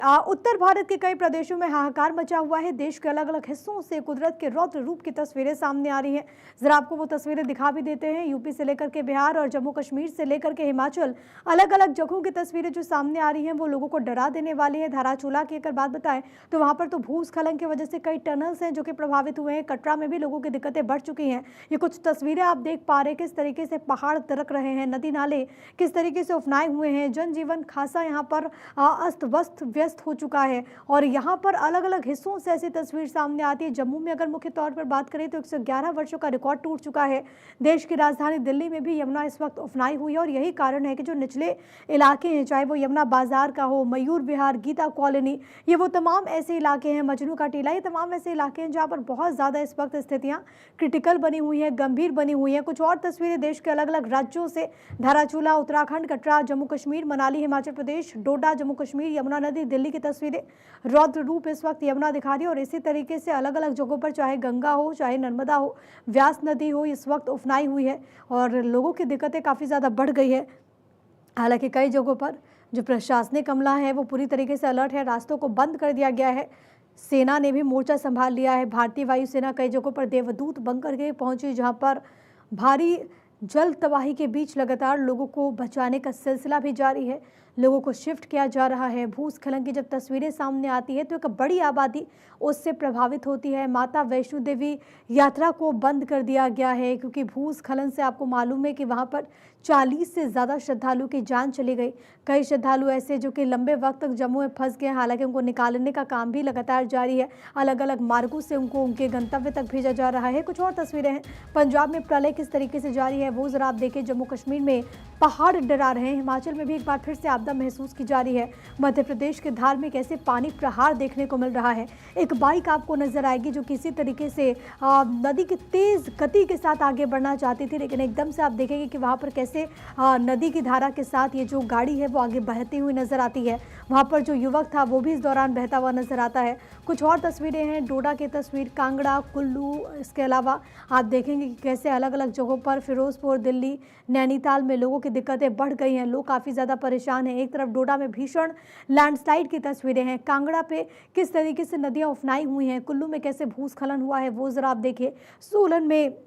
उत्तर भारत के कई प्रदेशों में हाहाकार मचा हुआ है। देश के अलग अलग हिस्सों से कुदरत के रौद्र रूप की तस्वीरें सामने आ रही हैं। जरा आपको वो तस्वीरें दिखा भी देते हैं। यूपी से लेकर के बिहार और जम्मू कश्मीर से लेकर के हिमाचल, अलग अलग जगहों की तस्वीरें जो सामने आ रही हैं वो लोगों को डरा देने वाली है। धाराचूला की अगर बात बताएं तो वहां पर तो भूस्खलन की वजह से कई टनल्स हैं जो कि प्रभावित हुए हैं। कटरा में भी लोगों की दिक्कतें बढ़ चुकी हैं। ये कुछ तस्वीरें आप देख पा रहे हैं किस तरीके से पहाड़ दरक रहे हैं, नदी नाले किस तरीके से उफनाए हुए हैं। जनजीवन खासा यहाँ पर अस्त व्यस्त हो चुका है और यहाँ पर अलग अलग हिस्सों से ऐसी तस्वीर सामने आती है। जम्मू में अगर मुख्य तौर पर बात करें तो 111 वर्षों का रिकॉर्ड टूट चुका है। देश की राजधानी दिल्ली में भी यमुना इस वक्त उफनाई हुई है और यही कारण है कि जो निचले इलाके हैं, चाहे वो यमुना बाजार का हो, मयूर विहार, गीता कॉलोनी, ये वो तमाम ऐसे इलाके हैं, मजनू का टीला, ये तमाम ऐसे इलाके हैं जहाँ पर बहुत ज़्यादा इस वक्त स्थितियाँ क्रिटिकल बनी हुई हैं, गंभीर बनी हुई हैं। कुछ और तस्वीरें देश के अलग अलग राज्यों से, धाराचूला, उत्तराखंड, कटरा, जम्मू कश्मीर, मनाली, हिमाचल प्रदेश, डोडा, जम्मू कश्मीर, यमुना नदी, दिल्ली की तस्वीरें रौद्र रूप इस वक्त यमुना दिखा रही है। और इसी तरीके से अलग अलग जगहों पर, चाहे गंगा हो, चाहे नर्मदा हो, व्यास नदी हो, इस वक्त उफनाई हुई है और लोगों की दिक्कतें काफ़ी ज़्यादा बढ़ गई है। हालांकि कई जगहों पर जो प्रशासनिक अमला है वो पूरी तरीके से अलर्ट है, रास्तों को बंद कर दिया गया है। सेना ने भी मोर्चा संभाल लिया है। भारतीय वायुसेना कई जगहों पर देवदूत बनकर के पहुंची, जहां पर भारी जल तबाही के बीच लगातार लोगों को बचाने का सिलसिला भी जारी है। लोगों को शिफ्ट किया जा रहा है। भूस्खलन की जब तस्वीरें सामने आती है तो एक बड़ी आबादी उससे प्रभावित होती है। माता वैष्णो देवी यात्रा को बंद कर दिया गया है क्योंकि भूस्खलन से आपको मालूम है कि वहां पर 40 से ज़्यादा श्रद्धालुओं की जान चली गई। कई श्रद्धालु ऐसे जो कि लंबे वक्त तक जम्मू में फंस गए, हालांकि उनको निकालने का काम भी लगातार जारी है। अलग अलग मार्गों से उनको उनके गंतव्य तक भेजा जा रहा है। कुछ और तस्वीरें हैं। पंजाब में प्रलय किस तरीके से जारी है वो जरा आप देखें। जम्मू कश्मीर में पहाड़ डरा रहे हैं। हिमाचल में भी एक बार फिर से आपदा महसूस की जा रही है। मध्य प्रदेश के धार में कैसे पानी प्रहार देखने को मिल रहा है। एक बाइक आपको नजर आएगी जो किसी तरीके से नदी की तेज गति के साथ आगे बढ़ना चाहती थी, लेकिन एकदम से आप देखेंगे कि वहां पर कैसे नदी की धारा के साथ ये जो गाड़ी है वो आगे बहती हुई नजर आती है। वहां पर जो युवक था वो भी इस दौरान बहता हुआ नजर आता है। कुछ और तस्वीरें हैं। डोडा की तस्वीर, कांगड़ा, कुल्लू, इसके अलावा आप देखेंगे कि कैसे अलग अलग जगहों पर फिरोजपुर, दिल्ली, नैनीताल में लोगों की दिक्कतें बढ़ गई हैं। लोग काफ़ी ज़्यादा परेशान हैं। एक तरफ डोडा में भीषण लैंडस्लाइड की तस्वीरें हैं। कांगड़ा पे किस तरीके से नदियां उफनाई हुई हैं। कुल्लू में कैसे भूस्खलन हुआ है वो ज़रा आप देखिए। सोलन में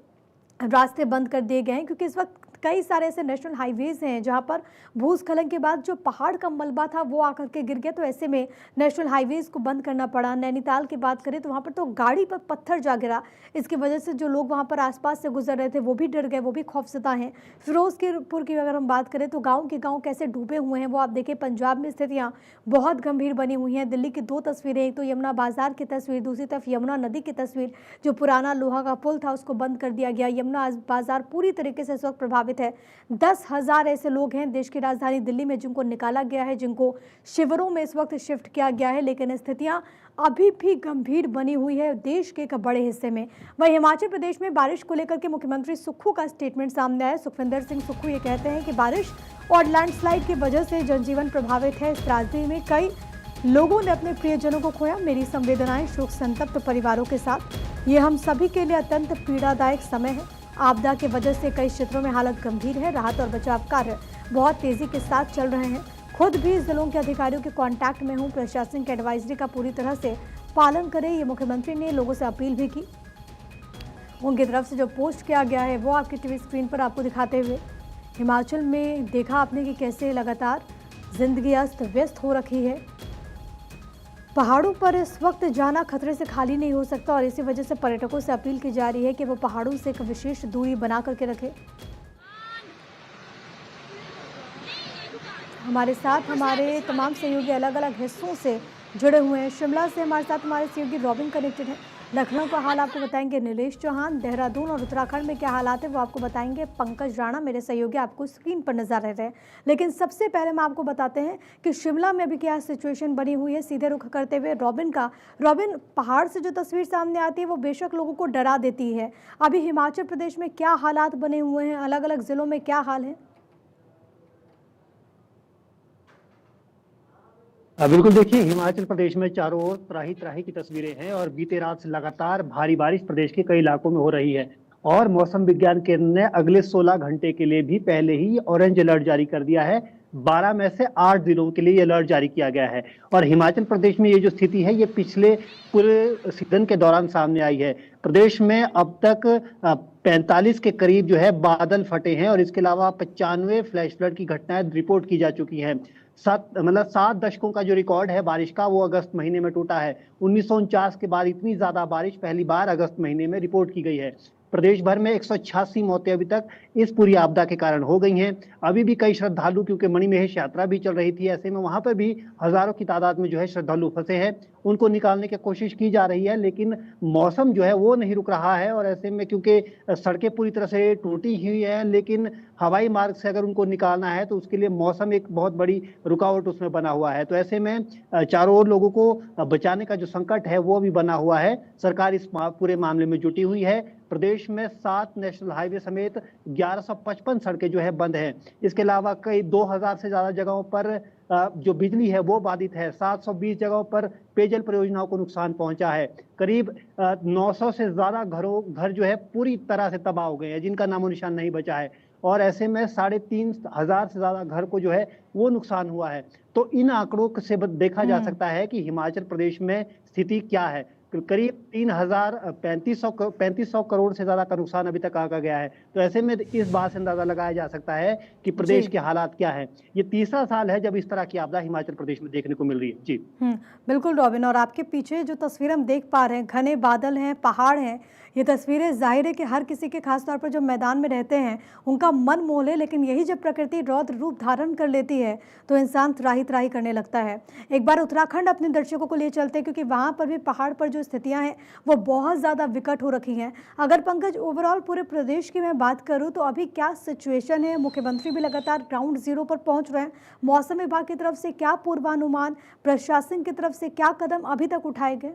रास्ते बंद कर दिए गए हैं क्योंकि इस वक्त कई सारे ऐसे नेशनल हाईवेज हैं जहां पर भूस्खलन के बाद जो पहाड़ का मलबा था वो आकर के गिर गया, तो ऐसे में नेशनल हाईवेज को बंद करना पड़ा। नैनीताल की बात करें तो वहां पर तो गाड़ी पर पत्थर जा गिरा। इसकी वजह से जो लोग वहां पर आसपास से गुजर रहे थे वो भी डर गए, वो भी खौफजदा हैं। फिरोजपुर की अगर हम बात करें तो गाँव के गाँव कैसे डूबे हुए हैं वो आप देखिए। पंजाब में स्थितियाँ बहुत गंभीर बनी हुई हैं। दिल्ली की दो तस्वीरें, एक तो यमुना बाजार की तस्वीर, दूसरी तरफ यमुना नदी की तस्वीर। जो पुराना लोहा का पुल था उसको बंद कर दिया गया। यमुना बाजार पूरी तरीके से इस वक्त प्रभावित है। 10,000 ऐसे लोग हैं देश की राजधानी दिल्ली में जिनको निकाला गया है, जिनको शिविरों में इस वक्त शिफ्ट किया गया है, लेकिन स्थितियां अभी भी गंभीर बनी हुई है देश के एक बड़े हिस्से में। वहीं हिमाचल प्रदेश में बारिश को लेकर के मुख्यमंत्री सुक्खू का स्टेटमेंट सामने आया। सुखविंदर सिंह सुक्खू ये कहते हैं कि बारिश और लैंडस्लाइड की वजह से जनजीवन प्रभावित है। इस त्रासदी में कई लोगों ने अपने प्रियजनों को खोया। मेरी संवेदनाएं शोक संतप्त परिवारों के साथ। ये हम सभी के लिए अत्यंत पीड़ादायक समय है। आपदा की वजह से कई क्षेत्रों में हालत गंभीर है। राहत और बचाव कार्य बहुत तेजी के साथ चल रहे हैं। खुद भी जिलों के अधिकारियों के कांटेक्ट में हूं। प्रशासन की एडवाइजरी का पूरी तरह से पालन करें, ये मुख्यमंत्री ने लोगों से अपील भी की। उनकी तरफ से जो पोस्ट किया गया है वो आपकी टीवी स्क्रीन पर आपको दिखाते हुए। हिमाचल में देखा आपने कि कैसे लगातार जिंदगी अस्त व्यस्त हो रखी है। पहाड़ों पर इस वक्त जाना खतरे से खाली नहीं हो सकता और इसी वजह से पर्यटकों से अपील की जा रही है कि वो पहाड़ों से एक विशेष दूरी बना करके रखें। हमारे साथ हमारे तमाम सहयोगी अलग अलग हिस्सों से जुड़े हुए हैं। शिमला से हमारे साथ हमारे सहयोगी रॉबिन कनेक्टेड है। लखनऊ का हाल आपको बताएंगे नीलेश चौहान। देहरादून और उत्तराखंड में क्या हालात है वो आपको बताएंगे पंकज राणा। मेरे सहयोगी आपको स्क्रीन पर नजर रह रहे हैं, लेकिन सबसे पहले हम आपको बताते हैं कि शिमला में भी क्या सिचुएशन बनी हुई है। सीधे रुख करते हुए रॉबिन का। रॉबिन, पहाड़ से जो तस्वीर सामने आती है वो बेशक लोगों को डरा देती है। अभी हिमाचल प्रदेश में क्या हालात बने हुए हैं, अलग अलग जिलों में क्या हाल है? बिल्कुल, देखिए हिमाचल प्रदेश में चारों ओर त्राही त्राही की तस्वीरें हैं और बीते रात से लगातार भारी बारिश प्रदेश के कई इलाकों में हो रही है और मौसम विज्ञान केंद्र ने अगले 16 घंटे के लिए भी पहले ही ऑरेंज अलर्ट जारी कर दिया है, 12 में से 8 जिलों के लिए अलर्ट जारी किया गया है। और हिमाचल प्रदेश में ये जो स्थिति है ये पिछले पूरे सीजन के दौरान सामने आई है। प्रदेश में अब तक 45 के करीब जो है बादल फटे हैं और इसके अलावा 95 फ्लैश फ्लड की घटनाएं रिपोर्ट की जा चुकी हैं। 7 दशकों का जो रिकॉर्ड है बारिश का वो अगस्त महीने में टूटा है। 1949 के बाद इतनी ज्यादा बारिश पहली बार अगस्त महीने में रिपोर्ट की गई है। प्रदेश भर में 186 मौतें अभी तक इस पूरी आपदा के कारण हो गई हैं। अभी भी कई श्रद्धालु, क्योंकि मणिमहेश यात्रा भी चल रही थी, ऐसे में वहां पर भी हजारों की तादाद में जो है श्रद्धालु फंसे हैं। उनको निकालने की कोशिश की जा रही है, लेकिन मौसम जो है वो नहीं रुक रहा है। और ऐसे में क्योंकि सड़कें पूरी तरह से टूटी हुई है, लेकिन हवाई मार्ग से अगर उनको निकालना है तो उसके लिए मौसम एक बहुत बड़ी रुकावट उसमें बना हुआ है। तो ऐसे में चारों ओर लोगों को बचाने का जो संकट है वो भी बना हुआ है। सरकार इस पूरे मामले में जुटी हुई है। प्रदेश में 7 नेशनल हाईवे समेत 1155 सड़कें जो है बंद हैं। इसके अलावा कई 2000 से ज्यादा जगहों पर जो बिजली है वो बाधित है। 720 जगहों पर पेयजल परियोजनाओं को नुकसान पहुंचा है। करीब 900 से ज्यादा घर जो है पूरी तरह से तबाह हो गए हैं, जिनका नामो निशान नहीं बचा है। और ऐसे में 3500 से ज्यादा घर को जो है वो नुकसान हुआ है। तो इन आंकड़ों से देखा जा सकता है कि हिमाचल प्रदेश में स्थिति क्या है। करीब 3500 करोड़ से ज्यादा का नुकसान अभी तक आंका गया है। तो ऐसे में इस बात से अंदाजा लगाया जा सकता है कि प्रदेश के हालात क्या है। ये तीसरा साल है जब इस तरह की आपदा हिमाचल प्रदेश में देखने को मिल रही है। जी बिल्कुल रॉबिन, और आपके पीछे जो तस्वीर हम देख पा रहे हैं, घने बादल हैं, पहाड़ हैं, ये तस्वीरें जाहिर है कि हर किसी के, खासतौर पर जो मैदान में रहते हैं, उनका मन मोह ले। लेकिन यही जब प्रकृति रौद्र रूप धारण कर लेती है तो इंसान त्राही त्राही करने लगता है। एक बार उत्तराखंड अपने दर्शकों को ले चलते हैं, क्योंकि वहाँ पर भी पहाड़ पर जो स्थितियाँ हैं वो बहुत ज़्यादा विकट हो रखी हैं। अगर पंकज ओवरऑल पूरे प्रदेश की मैं बात करूँ तो अभी क्या सिचुएशन है? मुख्यमंत्री भी लगातार ग्राउंड जीरो पर पहुँच रहे हैं। मौसम विभाग की तरफ से क्या पूर्वानुमान, प्रशासन की तरफ से क्या कदम अभी तक उठाए गए?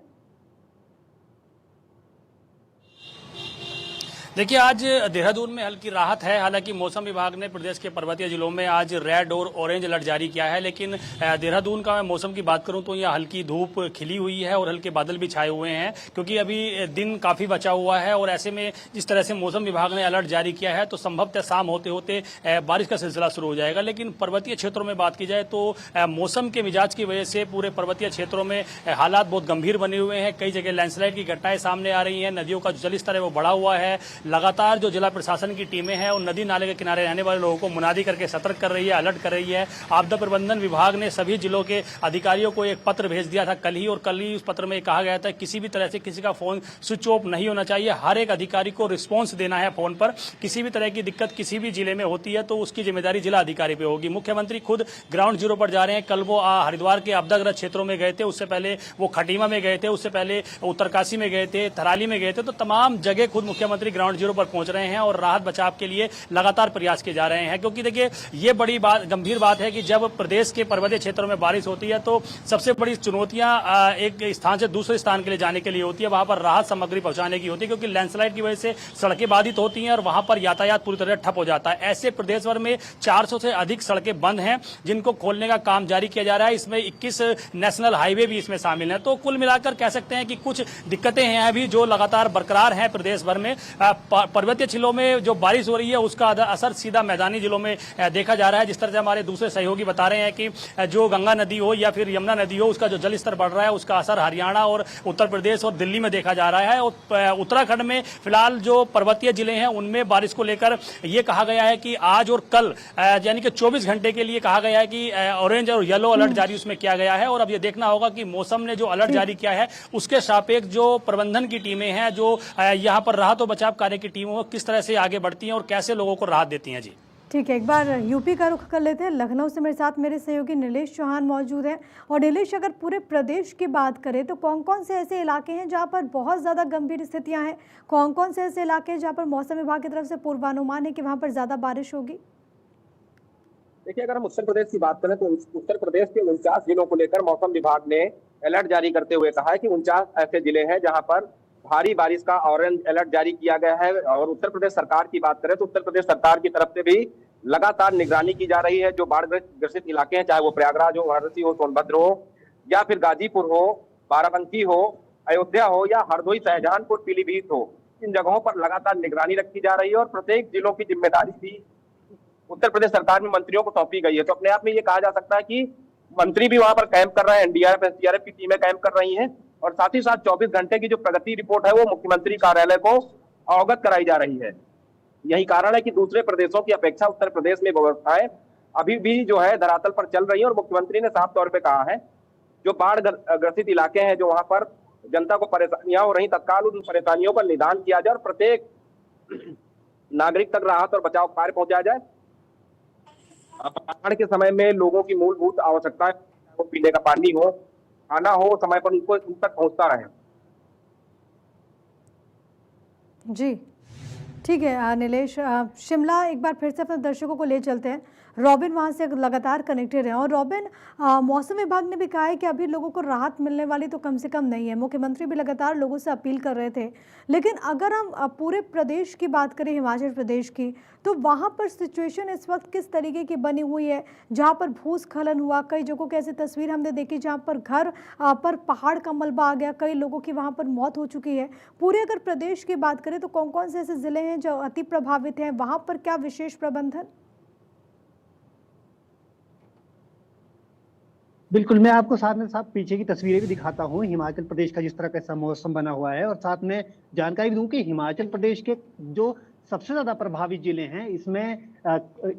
देखिए, आज देहरादून में हल्की राहत है। हालांकि मौसम विभाग ने प्रदेश के पर्वतीय जिलों में आज रेड और ऑरेंज अलर्ट जारी किया है, लेकिन देहरादून का मैं मौसम की बात करूं तो यहाँ हल्की धूप खिली हुई है और हल्के बादल भी छाए हुए हैं, क्योंकि अभी दिन काफी बचा हुआ है। और ऐसे में जिस तरह से मौसम विभाग ने अलर्ट जारी किया है तो संभवतः शाम होते होते बारिश का सिलसिला शुरू हो जाएगा। लेकिन पर्वतीय क्षेत्रों में बात की जाए तो मौसम के मिजाज की वजह से पूरे पर्वतीय क्षेत्रों में हालात बहुत गंभीर बने हुए हैं। कई जगह लैंडस्लाइड की घटनाएं सामने आ रही हैं। नदियों का जो जलस्तर है वो बढ़ा हुआ है। लगातार जो जिला प्रशासन की टीमें हैं और नदी नाले के किनारे रहने वाले लोगों को मुनादी करके सतर्क कर रही है, अलर्ट कर रही है। आपदा प्रबंधन विभाग ने सभी जिलों के अधिकारियों को एक पत्र भेज दिया था कल ही, और कल ही उस पत्र में कहा गया था किसी भी तरह से किसी का फोन स्विच ऑफ नहीं होना चाहिए। हर एक अधिकारी को रिस्पॉन्स देना है फोन पर। किसी भी तरह की दिक्कत किसी भी जिले में होती है तो उसकी जिम्मेदारी जिला अधिकारी पे होगी। मुख्यमंत्री खुद ग्राउंड जीरो पर जा रहे हैं। कल वो हरिद्वार के आपदाग्रस्त क्षेत्रों में गए थे, उससे पहले वो खटीमा में गए थे, उससे पहले उत्तरकाशी में गए थे, थराली में गए थे। तो तमाम जगह खुद मुख्यमंत्री ग्राउंड जीरो पर पहुंच रहे हैं और राहत बचाव के लिए लगातार प्रयास किए जा रहे हैं। क्योंकि देखिए, ये बड़ी बात, गंभीर बात है कि जब प्रदेश के पर्वतीय क्षेत्रों में बारिश होती है तो सबसे बड़ी चुनौतियां एक स्थान से दूसरे स्थान के लिए जाने के लिए होती है। वहां पर राहत सामग्री पहुंचाने की होती है, क्योंकि लैंडस्लाइड की वजह से सड़कें बाधित होती हैं और वहां पर यातायात पूरी तरह ठप हो जाता है। ऐसे प्रदेश भर में 400 से अधिक सड़कें बंद हैं, जिनको खोलने का काम जारी किया जा रहा है। इसमें 21 नेशनल हाईवे भी इसमें शामिल हैं। तो कुल मिलाकर कह सकते हैं कि कुछ दिक्कतें हैं अभी जो लगातार बरकरार हैं प्रदेश भर में। पर्वतीय जिलों में जो बारिश हो रही है उसका असर सीधा मैदानी जिलों में देखा जा रहा है। जिस तरह से हमारे दूसरे सहयोगी बता रहे हैं कि जो गंगा नदी हो या फिर यमुना नदी हो, उसका जो जल स्तर बढ़ रहा है उसका असर हरियाणा और उत्तर प्रदेश और दिल्ली में देखा जा रहा है। और उत्तराखंड में फिलहाल जो पर्वतीय जिले हैं उनमें बारिश को लेकर यह कहा गया है कि आज और कल यानी कि 24 घंटे के लिए कहा गया है कि ऑरेंज और येलो अलर्ट जारी उसमें किया गया है। और अब यह देखना होगा कि मौसम ने जो अलर्ट जारी किया है उसके सापेक्ष जो प्रबंधन की टीमें हैं, जो यहाँ पर राहत और बचाव कार्य की टीम हो, किस तरह से आगे बढ़ती हैं और कैसे लोगों को राहत देती हैं। जी ठीक है, एक बार यूपी का रुख कर लेते हैं। लखनऊ से मेरे साथ मेरे सहयोगी नीलेश चौहान मौजूद हैं। और नीलेश, अगर पूरे प्रदेश की बात करें तो कौन कौन से ऐसे इलाके हैं जहां पर बहुत ज़्यादा गंभीर स्थितियां हैं? कौन कौन से ऐसे इलाके हैं जहां पर मौसम विभाग की तरफ से पूर्वानुमान है कि वहां पर ज़्यादा बारिश होगी? देखिए, अगर हम उत्तर प्रदेश की बात करें तो उत्तर प्रदेश के 49 जिलों को लेकर मौसम विभाग ने अलर्ट जारी करते हुए कहा है कि 49 ऐसे जिले हैं जहां पर भारी बारिश का ऑरेंज अलर्ट जारी किया गया है। और उत्तर प्रदेश सरकार की बात करें तो उत्तर प्रदेश सरकार की तरफ से भी लगातार निगरानी की जा रही है। जो बाढ़ ग्रसित इलाके हैं, चाहे वो प्रयागराज हो, वाराणसी हो, सोनभद्र हो, या फिर गाजीपुर हो, बाराबंकी हो, अयोध्या हो, या हरदोई, शाहजहांपुर, पीलीभीत हो, इन जगहों पर लगातार निगरानी रखी जा रही है। और प्रत्येक जिलों की जिम्मेदारी भी उत्तर प्रदेश सरकार में मंत्रियों को सौंपी गई है। तो अपने आप में ये कहा जा सकता है कि मंत्री भी वहां पर कैंप कर रहे हैं, एनडीआरएफ एसडीआरएफ की टीमें कैंप कर रही हैं, और साथ ही साथ 24 घंटे की जो प्रगति रिपोर्ट है वो मुख्यमंत्री कार्यालय को अवगत कराई जा रही है। यही कारण है कि दूसरे प्रदेशों की अपेक्षा उत्तर प्रदेश में व्यवस्थाएं अभी भी जो है धरातल पर चल रही है। और मुख्यमंत्री ने साफ तौर पे कहा है, जो बाढ़ ग्रसित इलाके हैं, जो वहां पर जनता को परेशानियां हो रही, तत्काल उन परेशानियों का निदान किया जाए और प्रत्येक नागरिक तक राहत और बचाव कार्य पहुंचाया जाए। बाढ़ के समय में लोगों की मूलभूत आवश्यकताएं, वो पीने का पानी हो, खाना हो, समय पर उनको उन तक पहुंचता रहे। जी ठीक है नीलेश, शिमला एक बार फिर से अपने दर्शकों को ले चलते हैं। रॉबिन वहाँ से लगातार कनेक्टेड है। और रॉबिन, मौसम विभाग ने भी कहा है कि अभी लोगों को राहत मिलने वाली तो कम से कम नहीं है। मुख्यमंत्री भी लगातार लोगों से अपील कर रहे थे। लेकिन अगर हम पूरे प्रदेश की बात करें, हिमाचल प्रदेश की, तो वहाँ पर सिचुएशन इस वक्त किस तरीके की बनी हुई है? जहाँ पर भूस्खलन हुआ, कई जगहों की ऐसी तस्वीर हमने देखी जहाँ पर घर पर पहाड़ का मलबा आ गया, कई लोगों की वहाँ पर मौत हो चुकी है। पूरे अगर प्रदेश की बात करें तो कौन कौन से ऐसे ज़िले हैं जो अति प्रभावित हैं? वहाँ पर क्या विशेष प्रबंधन? बिल्कुल, मैं आपको साथ में साथ पीछे की तस्वीरें भी दिखाता हूँ, हिमाचल प्रदेश का जिस तरह का मौसम बना हुआ है। और साथ में जानकारी दूं कि हिमाचल प्रदेश के जो सबसे ज्यादा प्रभावित जिले हैं, इसमें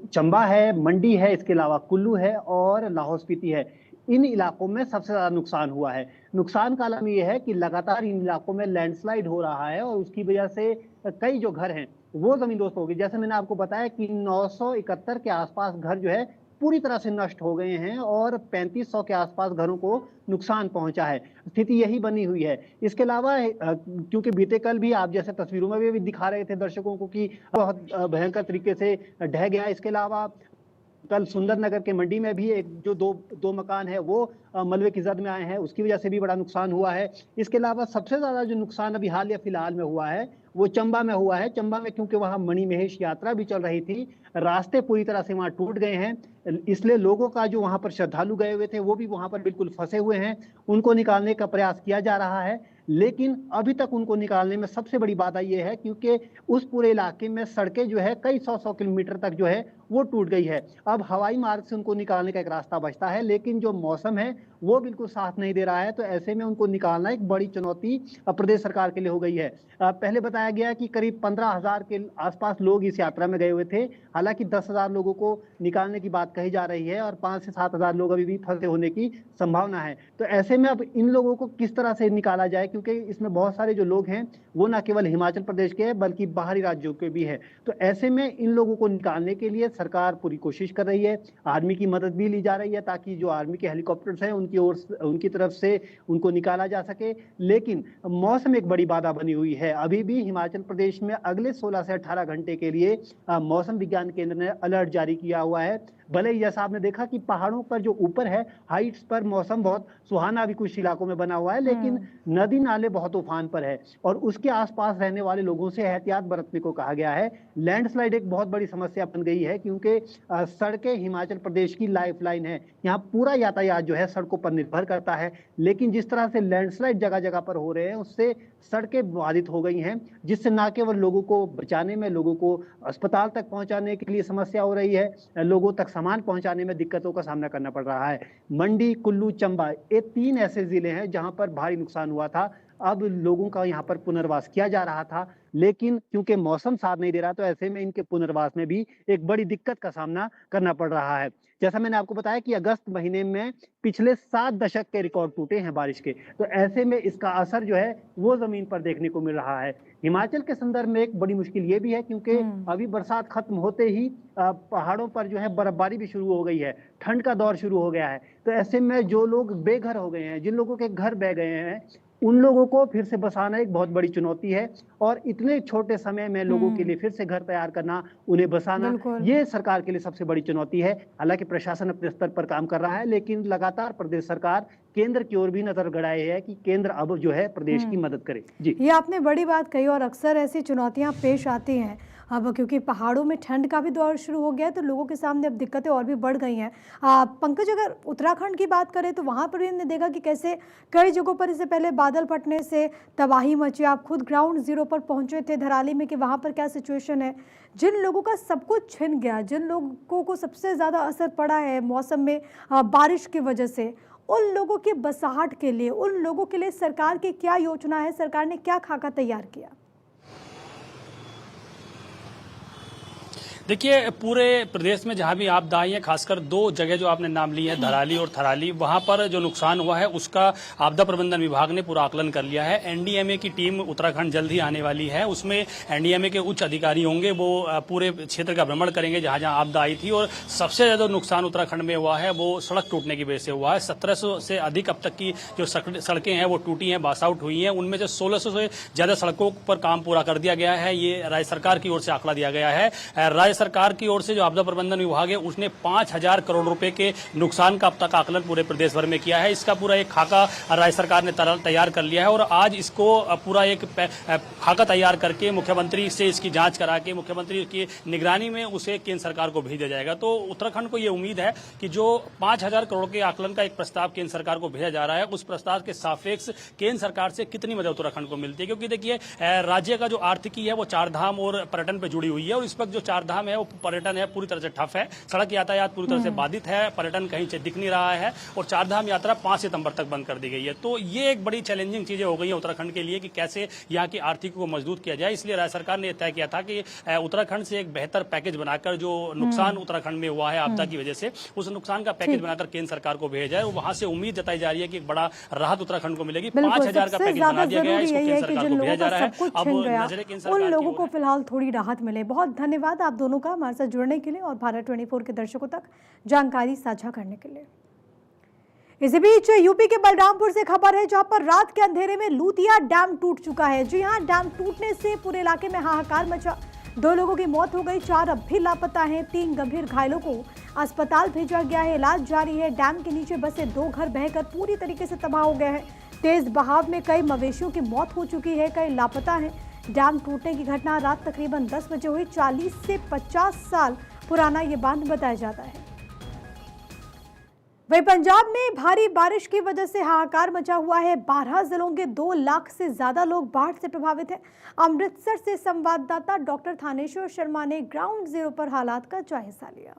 चंबा है, मंडी है, इसके अलावा कुल्लू है और लाहौल स्पीति है। इन इलाकों में सबसे ज्यादा नुकसान हुआ है। नुकसान का आलम यह है कि लगातार इन इलाकों में लैंडस्लाइड हो रहा है और उसकी वजह से कई जो घर हैं वो जमींदोज हो गए। जैसे मैंने आपको बताया कि 971 के आसपास घर जो है पूरी तरह से नष्ट हो गए हैं और 3500 के आसपास घरों को नुकसान पहुंचा है। स्थिति यही बनी हुई है। इसके अलावा क्योंकि बीते कल भी आप जैसे तस्वीरों में भी दिखा रहे थे दर्शकों को कि बहुत भयंकर तरीके से ढह गया। इसके अलावा कल सुंदरनगर के मंडी में भी एक जो दो मकान है वो मलबे की जद में आए हैं, उसकी वजह से भी बड़ा नुकसान हुआ है। इसके अलावा सबसे ज्यादा जो नुकसान अभी हाल या फिलहाल में हुआ है वो चंबा में हुआ है। चंबा में क्योंकि वहां मणिमहेश यात्रा भी चल रही थी, रास्ते पूरी तरह से वहां टूट गए हैं, इसलिए लोगों का जो वहां पर श्रद्धालु गए हुए थे वो भी वहां पर बिल्कुल फंसे हुए हैं। उनको निकालने का प्रयास किया जा रहा है, लेकिन अभी तक उनको निकालने में सबसे बड़ी बाधा यह है क्योंकि उस पूरे इलाके में सड़कें जो है कई सौ किलोमीटर तक जो है वो टूट गई है। अब हवाई मार्ग से उनको निकालने का एक रास्ता बचता है, लेकिन जो मौसम है वो बिल्कुल साथ नहीं दे रहा है। तो ऐसे में उनको निकालना एक बड़ी चुनौती प्रदेश सरकार के लिए हो गई है। पहले बताया गया कि करीब 15,000 के आसपास लोग इस यात्रा में गए हुए थे। हालांकि 10,000 लोगों को निकालने की बात कही जा रही है और 5 से 7,000 लोग अभी भी फंसे होने की संभावना है। तो ऐसे में अब इन लोगों को किस तरह से निकाला जाए, क्योंकि इसमें बहुत सारे जो लोग हैं वो न केवल हिमाचल प्रदेश के बल्कि बाहरी राज्यों के भी है। तो ऐसे में इन लोगों को निकालने के लिए सरकार पूरी कोशिश कर रही है। आर्मी की मदद भी ली जा रही है ताकि जो आर्मी के हेलीकॉप्टर्स हैं उनकी तरफ से उनको निकाला जा सके। लेकिन मौसम एक बड़ी बाधा बनी हुई है। अभी भी हिमाचल प्रदेश में अगले 16 से 18 घंटे के लिए मौसम विज्ञान केंद्र ने अलर्ट जारी किया हुआ है। भले ही जैसा आपने देखा कि पहाड़ों पर जो ऊपर है हाइट्स पर मौसम बहुत सुहाना भी कुछ इलाकों में बना हुआ है, लेकिन नदी नाले बहुत उफान पर है और उसके आसपास रहने वाले लोगों से एहतियात बरतने को कहा गया है। लैंडस्लाइड एक बहुत बड़ी समस्या बन गई है क्योंकि सड़कें हिमाचल प्रदेश की लाइफलाइन है। यहाँ पूरा यातायात जो है सड़कों पर निर्भर करता है, लेकिन जिस तरह से लैंडस्लाइड जगह जगह पर हो रहे हैं उससे सड़कें बाधित हो गई हैं, जिससे न केवल लोगों को बचाने में, लोगों को अस्पताल तक पहुंचाने के लिए समस्या हो रही है, लोगों तक सामान पहुंचाने में दिक्कतों का सामना करना पड़ रहा है। मंडी, कुल्लू, चंबा, ये 3 ऐसे जिले हैं जहां पर भारी नुकसान हुआ था। अब लोगों का यहाँ पर पुनर्वास किया जा रहा था, लेकिन क्योंकि मौसम साथ नहीं दे रहा तो ऐसे में इनके पुनर्वास में भी एक बड़ी दिक्कत का सामना करना पड़ रहा है। जैसा मैंने आपको बताया कि अगस्त महीने में पिछले 7 दशक के रिकॉर्ड टूटे हैं बारिश के, तो ऐसे में इसका असर जो है वो जमीन पर देखने को मिल रहा है। हिमाचल के संदर्भ में एक बड़ी मुश्किल ये भी है क्योंकि अभी बरसात खत्म होते ही पहाड़ों पर जो है बर्फबारी भी शुरू हो गई है, ठंड का दौर शुरू हो गया है। तो ऐसे में जो लोग बेघर हो गए हैं, जिन लोगों के घर बह गए हैं, उन लोगों को फिर से बसाना एक बहुत बड़ी चुनौती है और इतने छोटे समय में लोगों के लिए फिर से घर तैयार करना, उन्हें बसाना, ये सरकार के लिए सबसे बड़ी चुनौती है। हालांकि प्रशासन अपने स्तर पर काम कर रहा है, लेकिन लगातार प्रदेश सरकार केंद्र की ओर भी नजर गड़ाए है कि केंद्र अब जो है प्रदेश की मदद करे। जी, ये आपने बड़ी बात कही और अक्सर ऐसी चुनौतियां पेश आती हैं। अब क्योंकि पहाड़ों में ठंड का भी दौर शुरू हो गया है तो लोगों के सामने अब दिक्कतें और भी बढ़ गई हैं। पंकज, अगर उत्तराखंड की बात करें तो वहाँ पर भी हमने देखा कि कैसे कई जगहों पर इससे पहले बादल फटने से तबाही मची। आप खुद ग्राउंड जीरो पर पहुंचे थे धराली में, कि वहाँ पर क्या सिचुएशन है। जिन लोगों का सब कुछ छिन गया, जिन लोगों को सबसे ज़्यादा असर पड़ा है मौसम में बारिश की वजह से, उन लोगों की बसाहट के लिए, उन लोगों के लिए सरकार की क्या योजना है, सरकार ने क्या खाका तैयार किया? देखिए, पूरे प्रदेश में जहां भी आपदा आई है, खासकर दो जगह जो आपने नाम ली है, धराली और थराली, वहां पर जो नुकसान हुआ है उसका आपदा प्रबंधन विभाग ने पूरा आकलन कर लिया है। एनडीएमए की टीम उत्तराखंड जल्द ही आने वाली है। उसमें एनडीएमए के उच्च अधिकारी होंगे, वो पूरे क्षेत्र का भ्रमण करेंगे जहां जहां आपदा आई थी। और सबसे ज्यादा नुकसान उत्तराखंड में हुआ है वो सड़क टूटने की वजह से हुआ है। 1700 से अधिक अब तक की जो सड़कें हैं वो टूटी हैं, बास आउट हुई हैं। उनमें से 1600 से ज्यादा सड़कों पर काम पूरा कर दिया गया है। ये राज्य सरकार की ओर से आंकड़ा दिया गया है। राज्य सरकार की ओर से जो आपदा प्रबंधन विभाग है उसने 5000 करोड़ रुपए के नुकसान का अब तक आकलन पूरे प्रदेश भर में किया है। इसका पूरा एक खाका राज्य सरकार ने तैयार कर लिया है और आज इसको पूरा एक खाका तैयार करके मुख्यमंत्री से इसकी जांच करा के मुख्यमंत्री की निगरानी में उसे केंद्र सरकार को भेजा जाएगा। तो उत्तराखंड को यह उम्मीद है कि जो 5000 करोड़ के आकलन का एक प्रस्ताव केंद्र सरकार को भेजा जा रहा है, उस प्रस्ताव के सापेक्ष केंद्र सरकार से कितनी मदद उत्तराखंड को मिलती है। क्योंकि देखिए, राज्य का जो आर्थिकी है वो चारधाम और पर्यटन पर जुड़ी हुई है और इस वक्त जो चारधाम है वो पर्यटन है पूरी तरह से ठप है। सड़क यातायात पूरी तरह से बाधित है, पर्यटन कहीं से दिख नहीं रहा है और चारधाम यात्रा 5 सितंबर तक बंद कर दी गई है। तो ये एक बड़ी चैलेंजिंग चीजें हो गई है उत्तराखंड के लिए कि कैसे यहाँ की आर्थिक को मजबूत किया जाए। इसलिए राज्य सरकार ने तय किया था कि उत्तराखंड से एक बेहतर पैकेज बनाकर जो नुकसान उत्तराखंड में हुआ है आपदा की वजह से, उस नुकसान का पैकेज बनाकर केंद्र सरकार को भेजा जाए और वहां से उम्मीद जताई जा रही है कि एक बड़ा राहत उत्तराखंड को मिलेगी। 5000 का पैकेज बना दिया गया है, इसको केंद्र सरकार को भेजा जा रहा है। अब नजरें केंद्र सरकार उन लोगों को फिलहाल थोड़ी राहत मिले। बहुत धन्यवाद आप दोनों का हमारे साथ जुड़ने के लिए और भारत 24 के दर्शकों तक जानकारी साझा करने के लिए। इसी बीच यूपी के बलरामपुर से खबर है जहां पर रात के अंधेरे में लूतिया डैम टूट चुका है। जी हां, डैम टूटने से पूरे इलाके में हाहाकार मचा। 2 लोगों की मौत हो गई, 4 अब भी लापता हैं। 3 गंभीर घायलों को अस्पताल भेजा गया है, इलाज जारी है। डैम के नीचे बसे 2 घर बहकर पूरी तरीके से तबाह हो गए हैं। तेज बहाव में कई मवेशियों की मौत हो चुकी है, कई लापता हैं। डैम टूटने की घटना रात तकरीबन 10 बजे हुई। 40 से 50 साल पुराना ये बांध बताया जाता है। वहीं पंजाब में भारी बारिश की वजह से हाहाकार मचा हुआ है। 12 जिलों के 2 लाख से ज्यादा लोग बाढ़ से प्रभावित हैं। अमृतसर से संवाददाता डॉक्टर थानेश्वर शर्मा ने ग्राउंड जीरो पर हालात का जायजा लिया।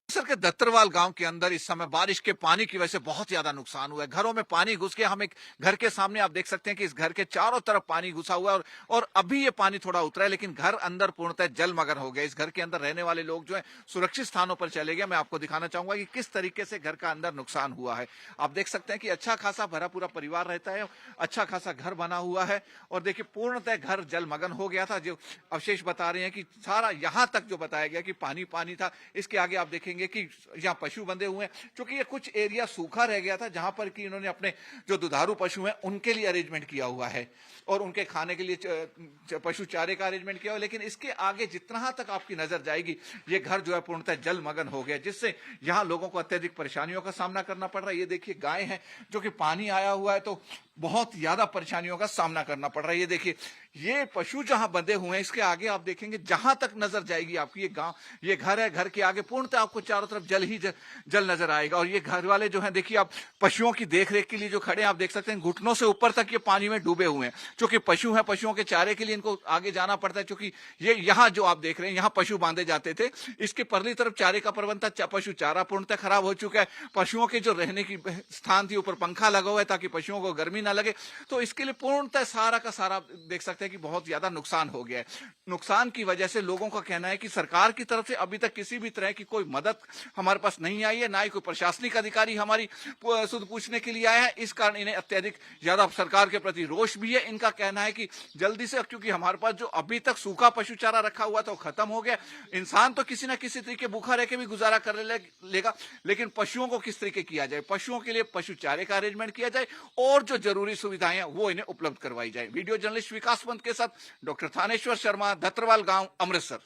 अमृतसर के दत्तरवाल गांव के अंदर इस समय बारिश के पानी की वजह से बहुत ज्यादा नुकसान हुआ है। घरों में पानी घुस गया। हम एक घर के सामने आप देख सकते हैं कि इस घर के चारों तरफ पानी घुसा हुआ है और अभी ये पानी थोड़ा उतरा है, लेकिन घर अंदर पूर्णतः जलमग्न हो गया। इस घर के अंदर रहने वाले लोग जो है सुरक्षित स्थानों पर चले गए। मैं आपको दिखाना चाहूंगा कि किस तरीके से घर का अंदर नुकसान हुआ है। आप देख सकते हैं कि अच्छा खासा भरा पूरा परिवार रहता है, अच्छा खासा घर बना हुआ है और देखिए पूर्णतः घर जलमग्न हो गया था। जो अवशेष बता रहे हैं कि सारा यहां तक जो बताया गया कि पानी पानी था। इसके आगे आप देखेंगे कि यहाँ पशु बंधे हुए हैं, क्योंकि ये कुछ एरिया सूखा रह गया था जहां पर कि इन्होंने अपने जो दुधारू पशु हैं उनके लिए अरेंजमेंट किया हुआ है और उनके खाने के लिए पशु चारे का अरेंजमेंट किया हुआ है। लेकिन इसके आगे जितना तक आपकी नजर जाएगी ये घर जो है पूर्णतः जलमग्न हो गया, जिससे यहाँ लोगों को अत्यधिक परेशानियों का सामना करना पड़ रहा है। ये देखिए गाय है जो कि पानी आया हुआ है तो बहुत ज्यादा परेशानियों का सामना करना पड़ रहा है। ये देखिए ये पशु जहां बंधे हुए हैं, इसके आगे आप देखेंगे जहां तक नजर जाएगी आपकी ये गांव, ये घर है। घर के आगे पूर्णतः आपको चारों तरफ जल ही जल नजर आएगा। और ये घर वाले जो हैं देखिए आप पशुओं की देखरेख के लिए जो खड़े हैं, आप देख सकते हैं घुटनों से ऊपर तक ये पानी में डूबे हुए हैं। क्योंकि पशु हैं, पशुओं के चारे के लिए इनको आगे जाना पड़ता है। क्योंकि ये यहाँ जो आप देख रहे हैं यहाँ पशु बांधे जाते थे, इसके परली तरफ चारे का प्रबंध था। पशु चारा पूर्णतः खराब हो चुका है। पशुओं के जो रहने की स्थान थी ऊपर पंखा लगा हुआ है ताकि पशुओं को गर्मी ना लगे। तो इसके लिए पूर्णतः सारा का सारा देख सकते हैं कि बहुत ज्यादा नुकसान हो गया है। नुकसान की वजह से लोगों का कहना है कि सरकार की तरफ से अभी तक किसी भी तरह की कोई मदद हमारे पास नहीं आई है, ना ही कोई प्रशासनिक अधिकारी हमारी सुध पूछने के लिए आया है। इस कारण इन्हें अत्यधिक ज्यादा सरकार के प्रति रोष भी है। इनका कहना है कि जल्दी से, क्योंकि हमारे पास जो अभी तक सूखा पशु चारा रखा हुआ था वो खत्म हो गया। इंसान तो किसी ना किसी तरीके भूखा रह के भी गुजारा कर लेगा, लेकिन पशुओं को किस तरीके किया जाए, पशुओं के लिए पशु चारे का अरेंजमेंट किया जाए और जो जरूरी सुविधाएं हैं वो इन्हें उपलब्ध करवाई जाए। वीडियो जर्नलिस्ट विकास पंत के साथ डॉक्टर थानेश्वर शर्मा, दत्तरवाल गांव, अमृतसर।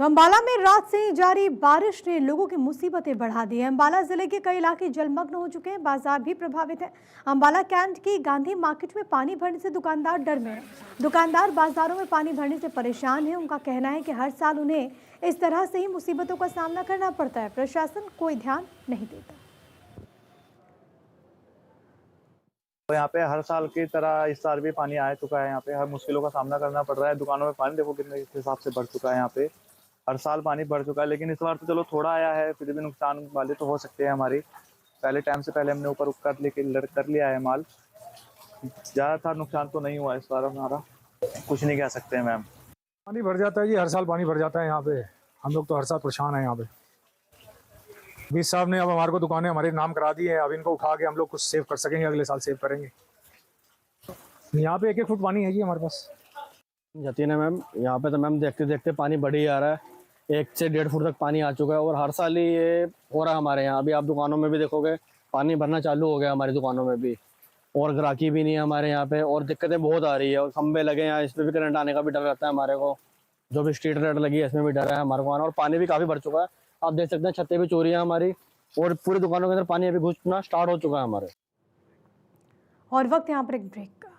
तो अंबाला में रात से ही जारी बारिश ने लोगों की मुसीबतें बढ़ा दी है। अंबाला जिले के कई इलाके जलमग्न हो चुके हैं, बाजार भी प्रभावित है। अंबाला कैंट की गांधी मार्केट में पानी भरने से दुकानदार डर में है। दुकानदार बाजारों में पानी भरने से परेशान है। उनका कहना है कि हर साल उन्हें इस तरह से ही मुसीबतों का सामना करना पड़ता है, प्रशासन कोई ध्यान नहीं देता। तो यहाँ पे हर साल की तरह इस साल भी पानी आ चुका है। यहाँ पे हर मुश्किलों का सामना करना पड़ रहा है। दुकानों में पानी देखो कितने हिसाब से बढ़ चुका है। यहाँ पे हर साल पानी बढ़ चुका है, लेकिन इस बार तो चलो थोड़ा आया है, फिर भी नुकसान वाले तो हो सकते हैं हमारी। पहले टाइम से पहले हमने ऊपर कर लिया है माल, ज़्यादातर नुकसान तो नहीं हुआ इस बार हमारा। कुछ नहीं कह सकते हैं मैम। पानी भर जाता है जी, हर साल पानी भर जाता है यहाँ पे। हम लोग तो हर साल परेशान हैं यहाँ पे। बीस साहब ने अब हमारे को दुकानें हमारे नाम करा दी है। अब इनको उठा के हम लोग कुछ सेव कर सकेंगे, अगले साल सेव करेंगे। यहाँ पे 1-1 फुट पानी है जी हमारे पास। जाती है ना मैम, यहाँ पे तो मैम देखते देखते पानी बढ़ ही आ रहा है। 1 से 1.5 फुट तक पानी आ चुका है और हर साल ही ये हो रहा है हमारे यहाँ। अभी आप दुकानों में भी देखोगे पानी भरना चालू हो गया हमारी दुकानों में भी, और ग्राहकी भी नहीं है हमारे यहाँ पे, और दिक्कतें बहुत आ रही है। और खंबे लगे हैं, इस पर भी करंट आने का भी डर रहता है हमारे को। जो भी स्ट्रीट लाइट लगी है इसमें भी डर है हमारे को आना। और पानी भी काफ़ी भर चुका है, आप देख सकते हैं छतें भी चोरी है हमारी, और पूरी दुकानों के अंदर पानी अभी घुसना स्टार्ट हो चुका है हमारे। और वक्त यहाँ पर एक ब्रेक का।